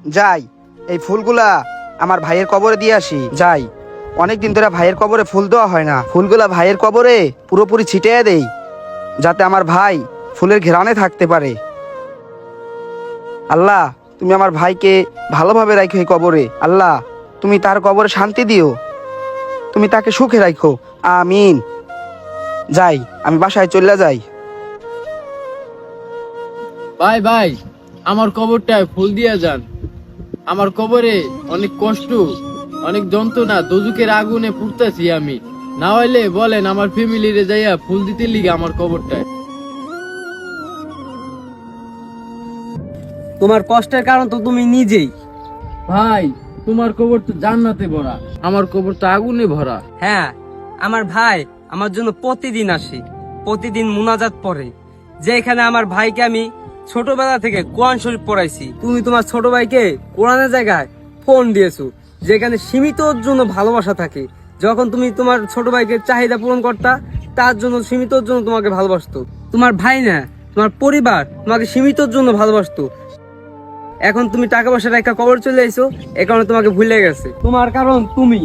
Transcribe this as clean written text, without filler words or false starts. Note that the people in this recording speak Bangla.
যাই এই ফুলগুলা আমার ভাইয়ের কবরে দিয়ে আসি। যাই, অনেকদিন ধরে ভাইয়ের কবরে ফুল দেওয়া হয় না, ফুলগুলা ভাইয়ের কবরে পুরোপুরি ছিটিয়ে দেই, যাতে আমার ভাই ফুলের ঘেরানে থাকতে পারে। আল্লাহ, তুমি আমার ভাইকে ভালোভাবে রাখো এই কবরে। আল্লাহ, তুমি তার কবরে শান্তি দিও, তুমি তাকে সুখে রাখো। আমিন। যাই, আমি বাসায় চলে যাই। ভাই ভাই, আমার কবরটায় ফুল দিয়া যান। আমার কবরে অনেক কষ্ট, অনেক যন্ত্রণা, দোজুকের আগুনে পুড়তেছি আমি। না হইলে বলেন আমার ফ্যামিলিরে যাইয়া ফুল দিতে লিগে আমার কবরটায়। তোমার কষ্টের কারণ তো তুমি নিজেই। ভাই, তোমার কবর তো জান্নাতে ভরা, আমার কবর তো আগুনে ভরা। হ্যাঁ, আমার ভাই আমার জন্য প্রতিদিন আসে, প্রতিদিন মুনাজাত পড়ে। যেখানে আমার ভাইকে আমি ছোটবেলা থেকে কোরআন শরীফ পড়াইছি, তুমি তোমার ছোট ভাইকে কোরআনের জায়গায় ফোন দিয়েছো, যেখানে সীমিত ওর জন্য ভালোবাসা থাকে। যখন তুমি তোমার ছোট ভাইকে চাহিদা পূরণ করতা, তার জন্য সীমিত ওর জন্য তোমাকে ভালোবাসতো। তোমার ভাই না, তোমার পরিবার তোমাকে সীমিত ওর জন্য ভালোবাসতো। এখন তুমি টাকা পয়সার একটা কবর চলে আইছো, এ কারণে তোমাকে ভুলে গেছে। তোমার কারণ তুমি।